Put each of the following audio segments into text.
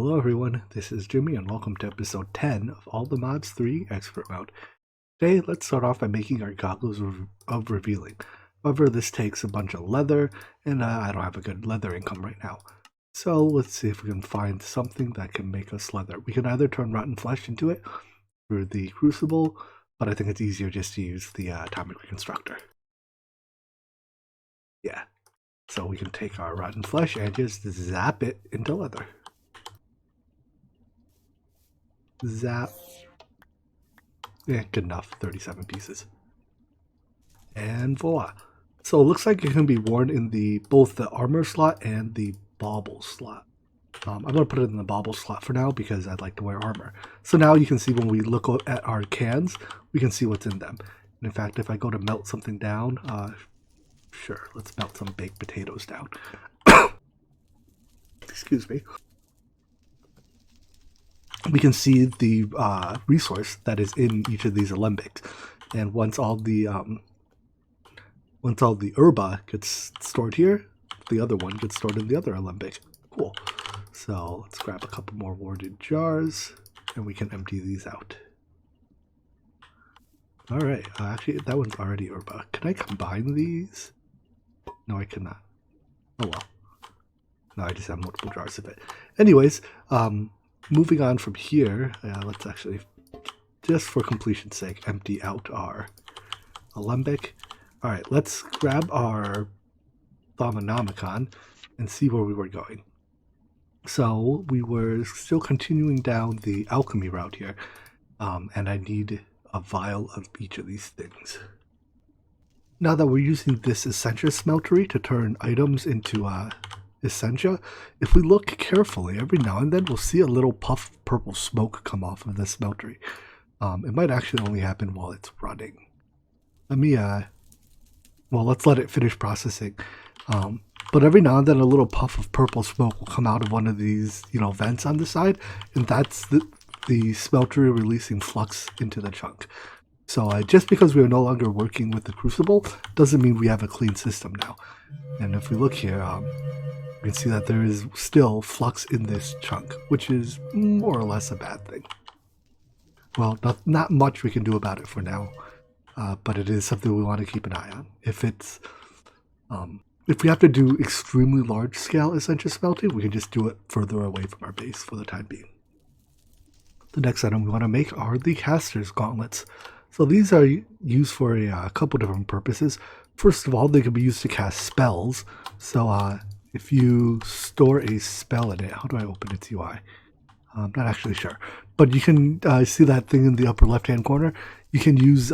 Hello everyone, this is Jimmy and welcome to episode 10 of All the Mods 3 Expert Mode. Today, let's start off by making our goggles of revealing. However, this takes a bunch of leather, and I don't have a good leather income right now. So let's see if we can find something that can make us leather. We can either turn rotten flesh into it through the crucible, but I think it's easier just to use the atomic reconstructor. Yeah, so we can take our rotten flesh and just zap it into leather. Zap. Yeah, good enough. 37 pieces. And voila. So it looks like it can be worn in both the armor slot and the bauble slot. I'm going to put it in the bauble slot for now because I'd like to wear armor. So now you can see when we look at our cans, we can see what's in them. And in fact, if I go to melt something down, sure, let's melt some baked potatoes down. Excuse me. We can see the resource that is in each of these alembics, and once all the herba gets stored here, the other one gets stored in the other alembic. Cool. So let's grab a couple more warded jars, and we can empty these out. All right. Actually, that one's already herba. Can I combine these? No, I cannot. Oh well. No, I just have multiple jars of it. Anyways, moving on from here, let's actually, just for completion's sake, empty out our alembic. All right, let's grab our Thaumonomicon and see where we were going. So we were still continuing down the alchemy route here, and I need a vial of each of these things. Now that we're using this Essentia smeltery to turn items into Essentia, if we look carefully, every now and then we'll see a little puff of purple smoke come off of the smeltery. It might actually only happen while it's running. Let me, well, let's let it finish processing. But every now and then a little puff of purple smoke will come out of one of these, vents on the side, and that's the smeltery releasing flux into the chunk. So just because we are no longer working with the crucible doesn't mean we have a clean system now. And if we look here, we can see that there is still flux in this chunk, which is more or less a bad thing. Well, not much we can do about it for now, but it is something we want to keep an eye on. If we have to do extremely large scale Essentia smelting, we can just do it further away from our base for the time being. The next item we want to make are the caster's gauntlets. So these are used for a couple different purposes. First of all, they can be used to cast spells. So if you store a spell in it, how do I open its UI? I'm not actually sure. But you can see that thing in the upper left-hand corner. You can use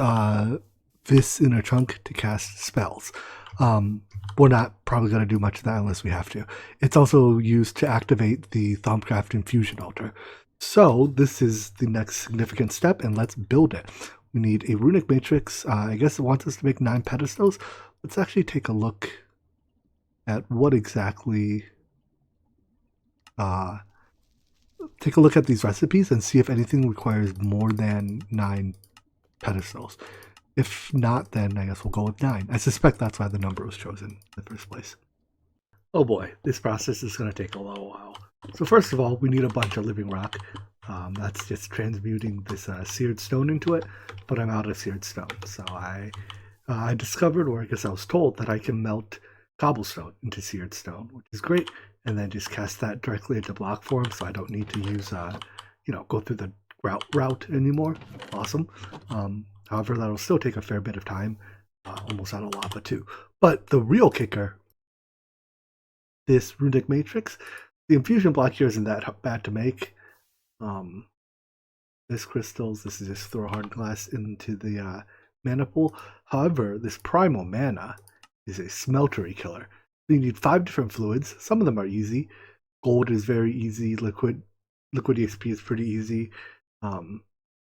this inner chunk to cast spells. We're not probably going to do much of that unless we have to. It's also used to activate the Thaumcraft infusion altar. So this is the next significant step, and let's build it. We need a runic matrix. I guess it wants us to make 9 pedestals. Let's actually take a look at what exactly... take a look at these recipes and see if anything requires more than 9 pedestals. If not, then I guess we'll go with 9. I suspect that's why the number was chosen in the first place. Oh boy, this process is going to take a little while. So first of all, we need a bunch of living rock. That's just transmuting this seared stone into it, but I'm out of seared stone. So I discovered, or I guess I was told, that I can melt cobblestone into seared stone, which is great, and then just cast that directly into block form, so I don't need to use, go through the route anymore. Awesome. However, that'll still take a fair bit of time, almost out of lava too. But the real kicker, this runic matrix, the infusion block here isn't that bad to make. This crystals, this is just throw hard glass into the mana pool. However, this primal mana is a smeltery killer. You need 5 different fluids. Some of them are easy. Gold is very easy. Liquid EXP is pretty easy.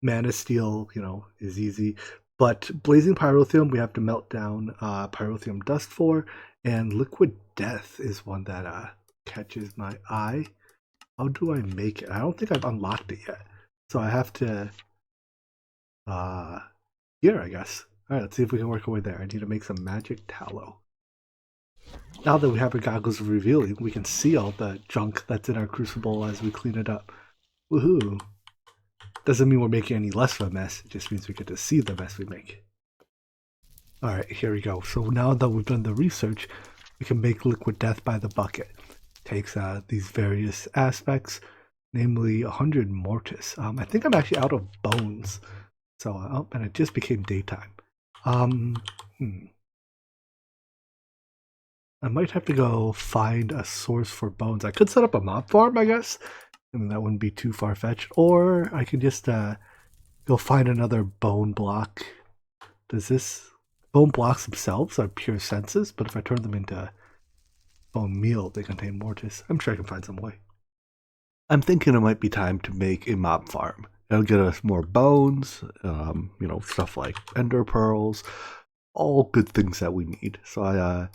Mana steel, is easy. But blazing pyrotheum, we have to melt down pyrotheum dust for, and liquid death is one that catches my eye. How do I make it? I don't think I've unlocked it yet. So I have to, here, I guess. All right, let's see if we can work our way there. I need to make some magic tallow. Now that we have our goggles of revealing, we can see all the junk that's in our crucible as we clean it up. Woohoo! Doesn't mean we're making any less of a mess, it just means we get to see the mess we make. Alright, here we go. So now that we've done the research, we can make liquid death by the bucket. Takes these various aspects, namely 100 mortis. I think I'm actually out of bones. So, and it just became daytime. I might have to go find a source for bones. I could set up a mob farm, I guess. I mean, that wouldn't be too far-fetched. Or I could just go find another bone block. Does this... Bone blocks themselves are pure senses, but if I turn them into bone meal, they contain mortis. I'm sure I can find some way. I'm thinking it might be time to make a mob farm. It'll get us more bones, stuff like ender pearls, all good things that we need. So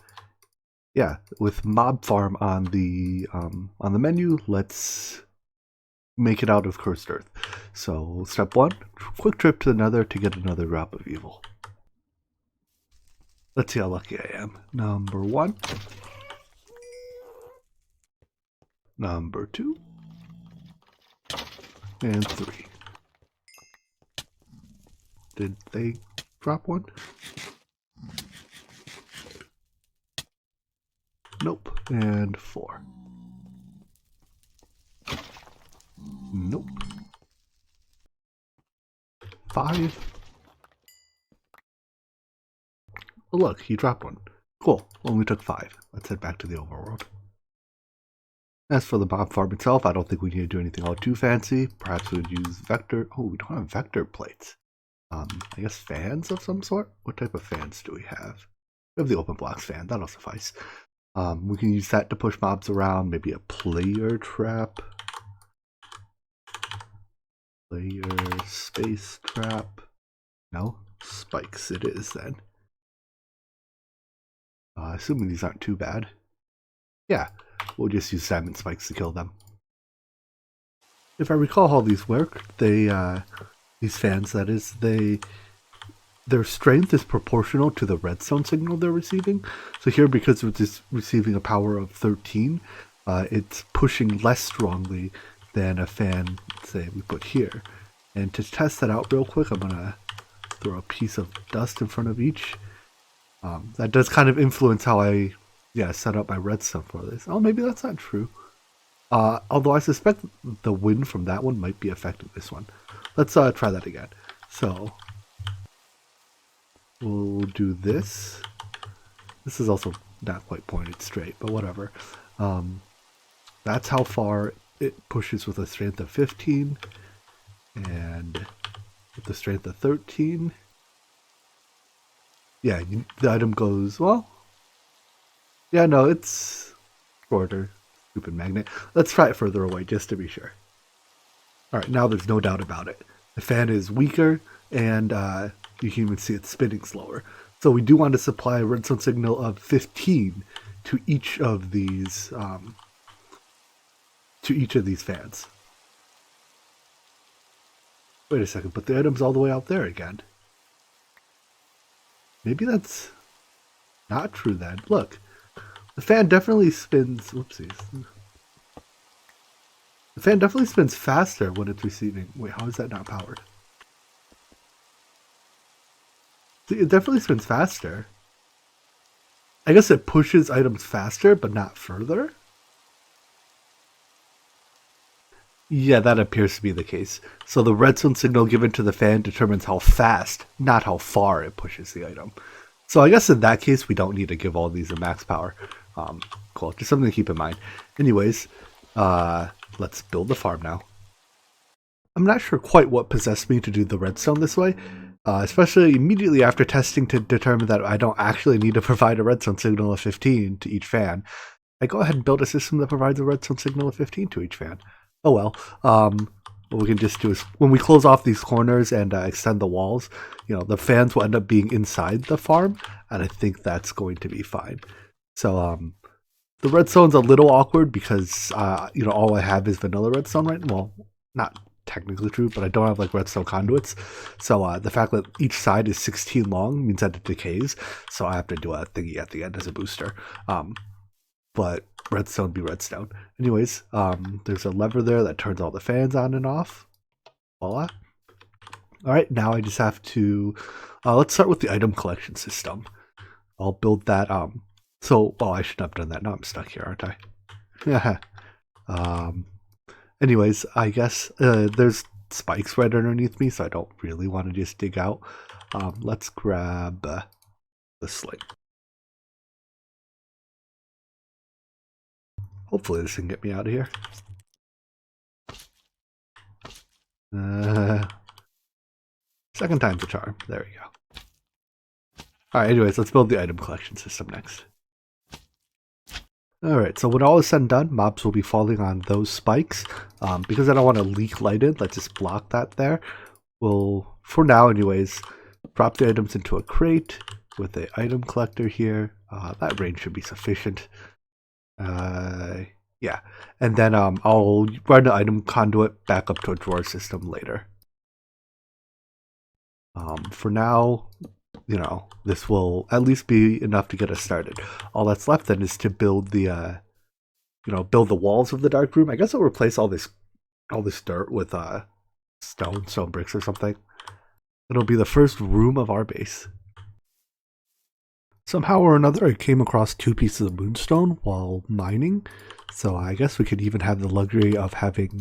with mob farm on the menu, let's make it out of cursed earth. So step 1, quick trip to the nether to get another drop of evil. Let's see how lucky I am. Number 1. Number 2. And 3. Did they drop one? Nope. And 4. Nope. 5. Oh look, he dropped one. Cool. Only took 5. Let's head back to the overworld. As for the mob farm itself, I don't think we need to do anything all too fancy. Perhaps we would use vector... Oh, we don't have vector plates. I guess fans of some sort? What type of fans do we have? We have the open blocks fan. That'll suffice. We can use that to push mobs around. Maybe a player trap. Player space trap. No? Spikes it is then. Assuming these aren't too bad. Yeah, we'll just use salmon spikes to kill them. If I recall how these work, they, these fans that is, their strength is proportional to the redstone signal they're receiving. So here, because it's receiving a power of 13, it's pushing less strongly than a fan, say, we put here. And to test that out real quick, I'm going to throw a piece of dust in front of each. That does kind of influence how I set up my redstone for this. Oh, maybe that's not true. Although I suspect the wind from that one might be affecting this one. Let's try that again. So we'll do this. This is also not quite pointed straight, but whatever. That's how far it pushes with a strength of 15 and with the strength of 13. Yeah, the item goes, well, yeah, no, it's shorter. Stupid magnet. Let's try it further away just to be sure. Alright, now there's no doubt about it. The fan is weaker, and you can even see it spinning slower. So we do want to supply a redstone signal of 15 to each of these fans. Wait a second, but the item's all the way out there again. Maybe that's not true then. Look, the fan definitely spins. Whoopsies. The fan definitely spins faster when it's receiving. Wait, how is that not powered? See, it definitely spins faster. I guess it pushes items faster, but not further. Yeah, that appears to be the case. So the redstone signal given to the fan determines how fast, not how far it pushes the item. So I guess in that case, we don't need to give all these a max power. Cool, just something to keep in mind. Anyways, let's build the farm now. I'm not sure quite what possessed me to do the redstone this way, especially immediately after testing to determine that I don't actually need to provide a redstone signal of 15 to each fan. I go ahead and build a system that provides a redstone signal of 15 to each fan. Oh well, what we can just do is when we close off these corners and extend the walls, the fans will end up being inside the farm, and I think that's going to be fine. So the redstone's a little awkward because all I have is vanilla redstone right now. Well, not technically true, but I don't have like redstone conduits. So the fact that each side is 16 long means that it decays. So I have to do a thingy at the end as a booster. But redstone be redstone. Anyways, there's a lever there that turns all the fans on and off. Voila. All right, now I just have to, let's start with the item collection system. I'll build that. Oh, I shouldn't have done that. Now I'm stuck here, aren't I? Yeah. Anyways, I guess there's spikes right underneath me, so I don't really want to just dig out. Let's grab the sling. Hopefully this can get me out of here. Second time's a charm. There we go. Alright, anyways, let's build the item collection system next. Alright, so when all is said and done, mobs will be falling on those spikes. Because I don't want to leak light in, let's just block that there. We'll, for now anyways, drop the items into a crate with the item collector here. That range should be sufficient. Yeah, and then I'll run the item conduit back up to a drawer system later. For now, you know, this will at least be enough to get us started. All that's left then is to build the, build the walls of the dark room. I guess I'll replace all this dirt with stone bricks or something. It'll be the first room of our base. Somehow or another, I came across 2 pieces of moonstone while mining, so I guess we could even have the luxury of having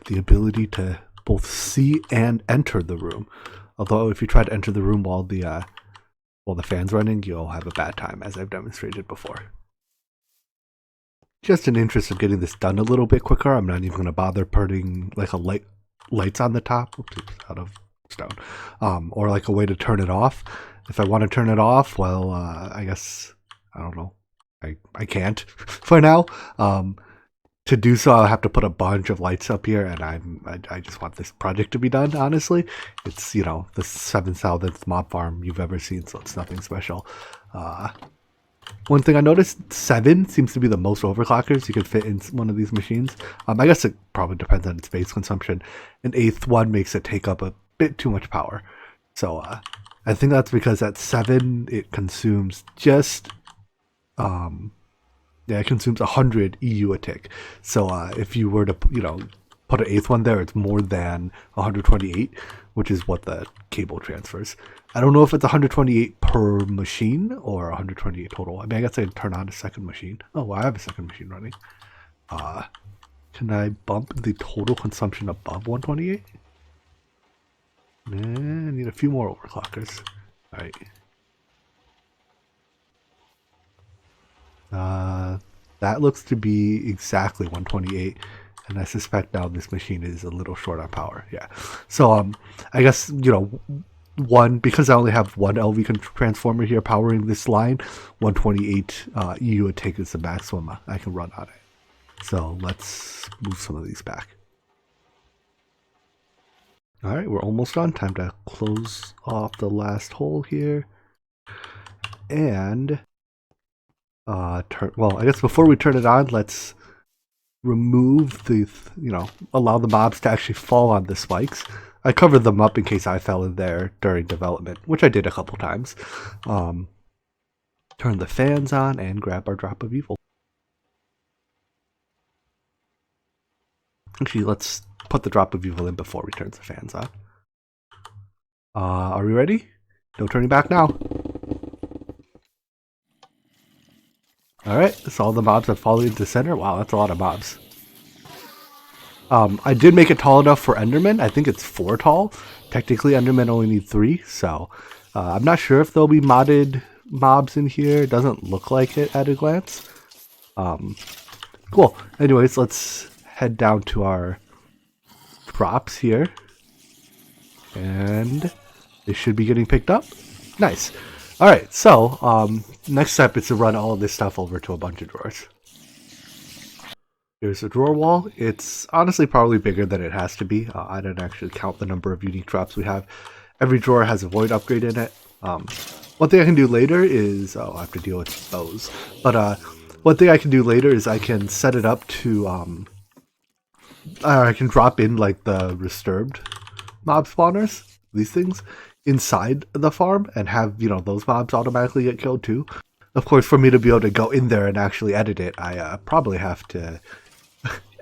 the ability to both see and enter the room. Although if you try to enter the room while the fan's running, you'll have a bad time, as I've demonstrated before. Just in the interest of getting this done a little bit quicker, I'm not even going to bother putting like lights on the top. Oops, it's out of stone. Or like a way to turn it off. If I want to turn it off, well, I guess, I don't know. I can't for now. To do so, I'll have to put a bunch of lights up here, and I just want this project to be done, honestly. It's, the 7,000th mob farm you've ever seen, so it's nothing special. One thing I noticed, 7 seems to be the most overclockers you could fit in one of these machines. I guess it probably depends on its space consumption. An 8th one makes it take up a bit too much power. So, I think that's because at 7, it consumes just, it consumes 100 EU a tick. So if you were to, put an 8th one there, it's more than 128, which is what the cable transfers. I don't know if it's 128 per machine or 128 total. I mean, I guess I'd turn on a second machine. Oh, well, I have a second machine running. Can I bump the total consumption above 128? I need a few more overclockers. Alright. That looks to be exactly 128, and I suspect now this machine is a little short on power. Yeah. So, I guess, because I only have one LV transformer here powering this line, 128 EU a tick is the maximum I can run on it. So, let's move some of these back. Alright, we're almost done. Time to close off the last hole here. And, I guess before we turn it on, let's remove the, allow the mobs to actually fall on the spikes. I covered them up in case I fell in there during development, which I did a couple times. Turn the fans on and grab our drop of evil. Actually, let's put the drop of evil in before we turn the fans on. Are we ready? No turning back now. Alright, so all the mobs have fallen into center. Wow, that's a lot of mobs. I did make it tall enough for Enderman. I think it's 4 tall. Technically, Enderman only need 3, so I'm not sure if there'll be modded mobs in here. It doesn't look like it at a glance. Cool. Anyways, let's head down to our drops here. And they should be getting picked up. Nice. Alright, so next step is to run all of this stuff over to a bunch of drawers. Here's the drawer wall. It's honestly probably bigger than it has to be. I didn't actually count the number of unique drops we have. Every drawer has a void upgrade in it. One thing I can do later is... Oh, I have to deal with those. But one thing I can do later is I can set it up to I can drop in like the disturbed mob spawners, these things, inside the farm and have, you know, those mobs automatically get killed too. Of course, for me to be able to go in there and actually edit it, I probably have to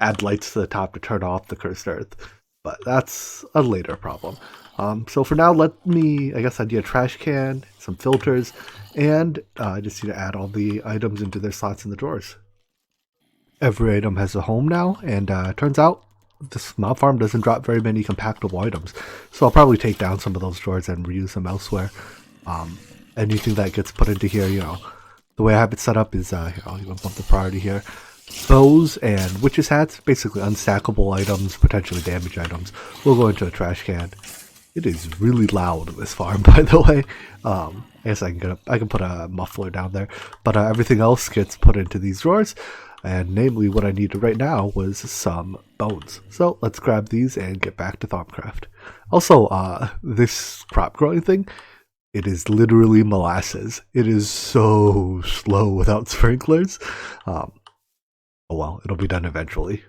add lights to the top to turn off the cursed earth. But that's a later problem. So for now, let me, I guess I need a trash can, some filters, and I just need to add all the items into their slots in the drawers. Every item has a home now, and turns out this mob farm doesn't drop very many compactable items. So I'll probably take down some of those drawers and reuse them elsewhere. Anything that gets put into here, you know, the way I have it set up is, here, I'll even bump the priority here. Bows and witches hats, basically unstackable items, potentially damaged items, will go into a trash can. It is really loud, this farm, by the way. I guess I can put a muffler down there, but everything else gets put into these drawers. And namely, what I needed right now was some bones. So let's grab these and get back to Thaumcraft. Also, this crop growing thing, it is literally molasses. It is so slow without sprinklers. Oh well, it'll be done eventually.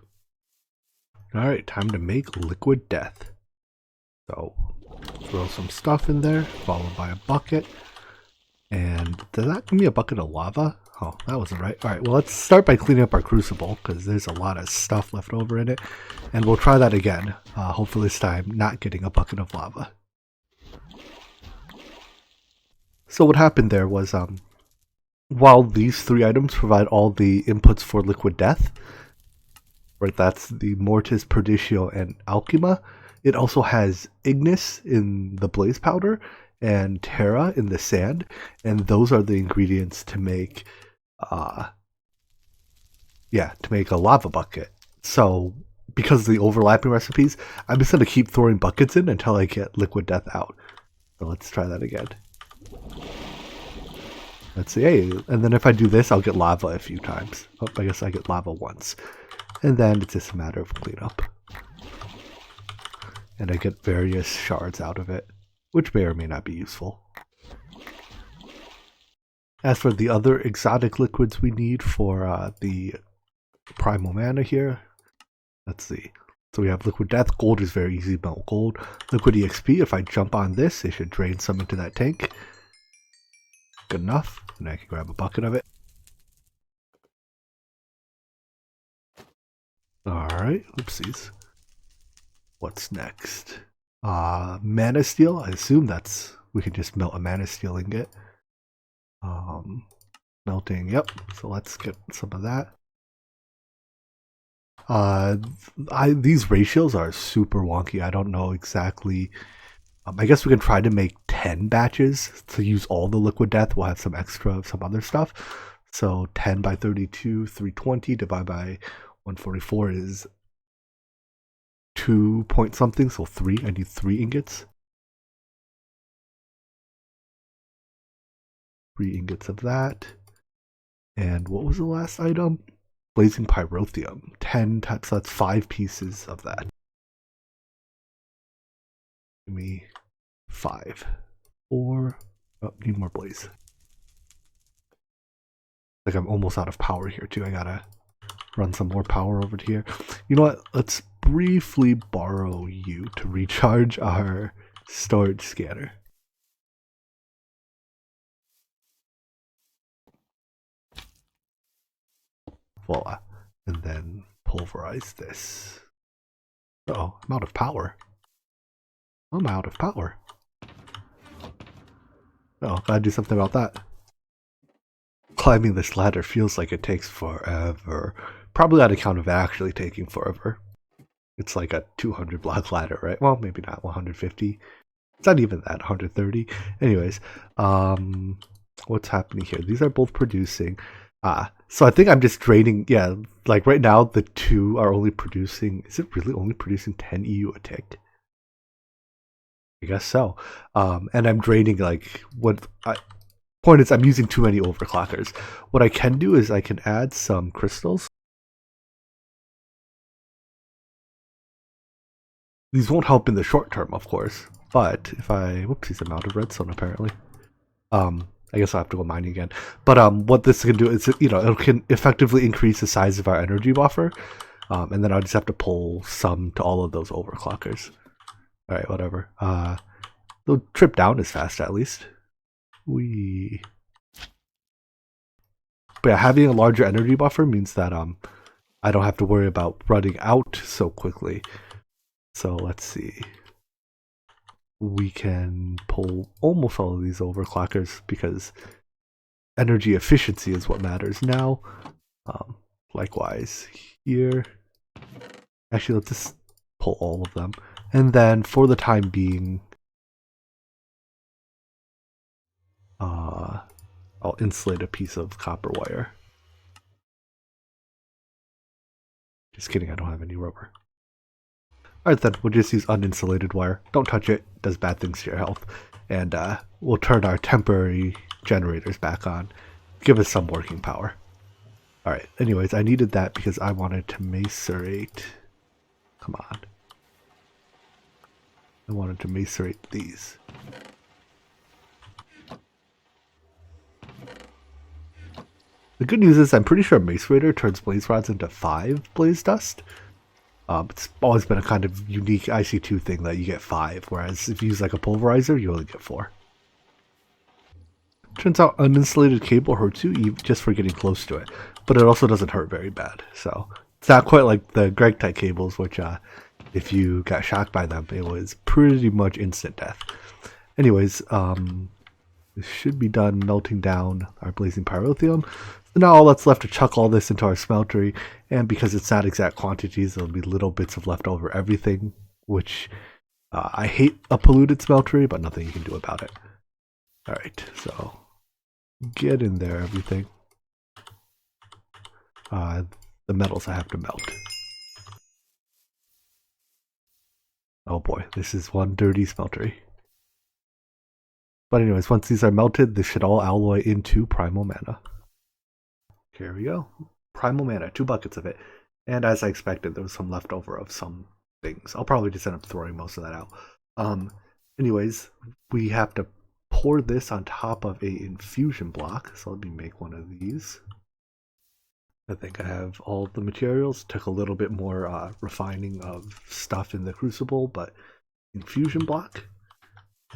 Alright, time to make liquid death. So, throw some stuff in there, followed by a bucket. And does that give me a bucket of lava? Oh, that wasn't right. Alright, well, let's start by cleaning up our crucible, because there's a lot of stuff left over in it. And we'll try that again. Hopefully this time, not getting a bucket of lava. So what happened there was, while these three items provide all the inputs for liquid death, right, that's the Mortis, Perdicio, and Alchemy, it also has Ignis in the blaze powder and Terra in the sand, and those are the ingredients to make to make a lava bucket. So because of the overlapping recipes, I'm just going to keep throwing buckets in until I get liquid death out. So let's try that again. Let's see, hey, and then if I do this, I'll get lava a few times. Oh, I guess I get lava once. And then it's just a matter of cleanup. And I get various shards out of it, which may or may not be useful. As for the other exotic liquids we need for the primal mana here, let's see. So we have liquid death. Gold is very easy to melt gold. Liquid EXP, if I jump on this, it should drain some into that tank. Good enough. And I can grab a bucket of it. Alright, oopsies. What's next? Mana steel. I assume we can just melt a mana steel ingot. Melting, yep. So let's get some of that. These ratios are super wonky. I don't know exactly. I guess we can try to make 10 batches to use all the liquid death. We'll have some extra of some other stuff. So 10 by 32, 320 divided by 144 is 2 point something. So 3. I need 3 ingots. 3 ingots of that. And what was the last item? Blazing pyrotheum. 10 types, so that's 5 pieces of that. Give me 5. 4. Oh, need more blaze. Like I'm almost out of power here too. I gotta run some more power over to here. You know what? Let's briefly borrow you to recharge our storage scanner. Voila. And then pulverize this. Uh-oh, I'm out of power. I'm out of power. Oh, gotta do something about that. Climbing this ladder feels like it takes forever. Probably on account of actually taking forever. It's like a 200 block ladder, right? Well, maybe not 150. It's not even that, 130. Anyways, what's happening here? These are both producing. So I think I'm just draining, yeah, like right now the two are only producing, is it really only producing 10 EU a tick? I guess so. And I'm draining like, point is I'm using too many overclockers. What I can do is I can add some crystals. These won't help in the short term, of course, but if whoopsies, I'm out of redstone apparently. I guess I'll have to go mining again. But what this can do is, you know, it can effectively increase the size of our energy buffer. And then I'll just have to pull some to all of those overclockers. Alright, whatever. They'll trip down as fast at least. But yeah, having a larger energy buffer means that I don't have to worry about running out so quickly. So let's see. We can pull almost all of these overclockers because energy efficiency is what matters now. Likewise here. Actually, let's just pull all of them. And then for the time being, I'll insulate a piece of copper wire. Just kidding, I don't have any rubber. Alright then, we'll just use uninsulated wire. Don't touch it, it does bad things to your health. And we'll turn our temporary generators back on. Give us some working power. Alright, anyways, I needed that because I wanted to macerate. Come on. I wanted to macerate these. The good news is I'm pretty sure Macerator turns blaze rods into 5 blaze dust. It's always been a kind of unique IC2 thing that you get 5, whereas if you use like a pulverizer, you only get 4. Turns out uninsulated cable hurts you just for getting close to it, but it also doesn't hurt very bad. So it's not quite like the Greg-type cables, which if you got shocked by them, it was pretty much instant death. Anyways, this should be done melting down our blazing pyrotheum. So now all that's left to chuck all this into our smeltery, and because it's not exact quantities, there'll be little bits of leftover everything, which I hate a polluted smeltery, but nothing you can do about it. Alright, so get in there, everything. The metals I have to melt. Oh boy, this is one dirty smeltery. But anyways, once these are melted, this should all alloy into primal mana. Here we go. Primal mana, 2 buckets of it. And as I expected, there was some leftover of some things. I'll probably just end up throwing most of that out. Anyways, we have to pour this on top of a infusion block. So let me make one of these. I think I have all the materials. Took a little bit more refining of stuff in the crucible, but infusion block.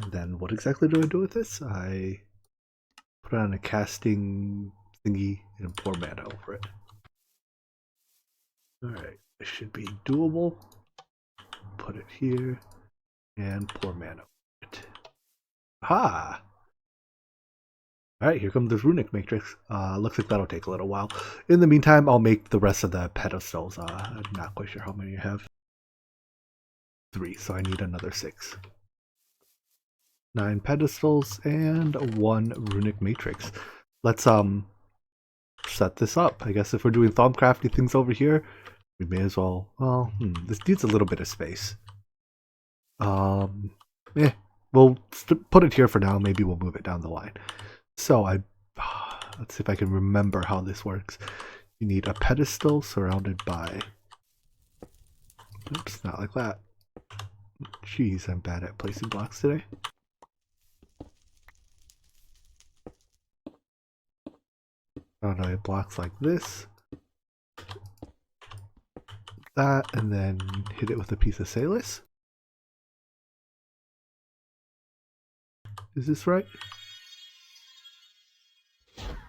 And then what exactly do I do with this? I put it on a casting thingy and pour mana over it. Alright, this should be doable. Put it here and pour mana over it. Ha! Alright, here comes this runic matrix. Looks like that'll take a little while. In the meantime, I'll make the rest of the pedestals. I'm not quite sure how many I have. 3, so I need another 6. 9 pedestals and 1 runic matrix. Let's set this up. I guess if we're doing Thaumcrafty things over here, we may as well. Well, this needs a little bit of space. We'll put it here for now. Maybe we'll move it down the line. So let's see if I can remember how this works. You need a pedestal surrounded by. Oops, not like that. Jeez, I'm bad at placing blocks today. Oh no, it blocks like this. That, and then hit it with a piece of Salus. Is this right?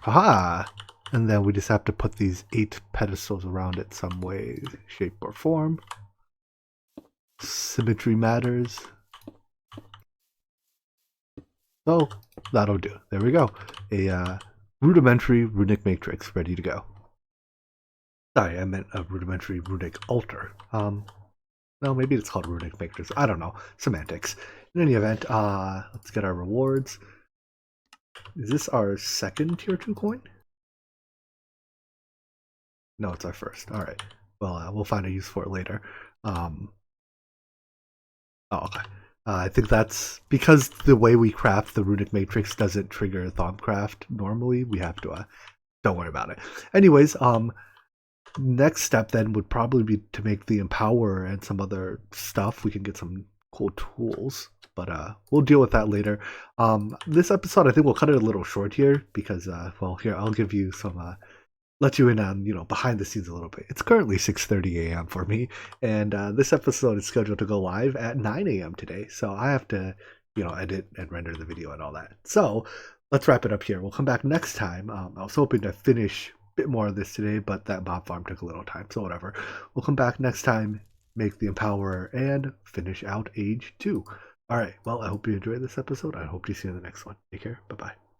Haha! And then we just have to put these 8 pedestals around it some way, shape, or form. Symmetry matters. So, that'll do. There we go. A rudimentary runic matrix ready to go. Sorry, I meant a rudimentary runic altar. No, maybe it's called runic matrix. I don't know. Semantics. In any event, let's get our rewards. Is this our second tier 2 coin? No, it's our first. Alright. Well, we'll find a use for it later. Oh, okay. I think that's because the way we craft the runic matrix doesn't trigger Thaumcraft normally. We have to, don't worry about it. Anyways, next step then would probably be to make the Empower and some other stuff. We can get some cool tools, but we'll deal with that later. This episode, I think we'll cut it a little short here because, well, here, I'll give you some let you in on, behind the scenes a little bit. It's currently 6:30 a.m. for me, and this episode is scheduled to go live at 9 a.m. today. So I have to, edit and render the video and all that. So let's wrap it up here. We'll come back next time. I was hoping to finish a bit more of this today, but that mob farm took a little time, so whatever. We'll come back next time, make the Empowerer, and finish out Age 2. All right, well, I hope you enjoyed this episode. I hope to see you in the next one. Take care. Bye-bye.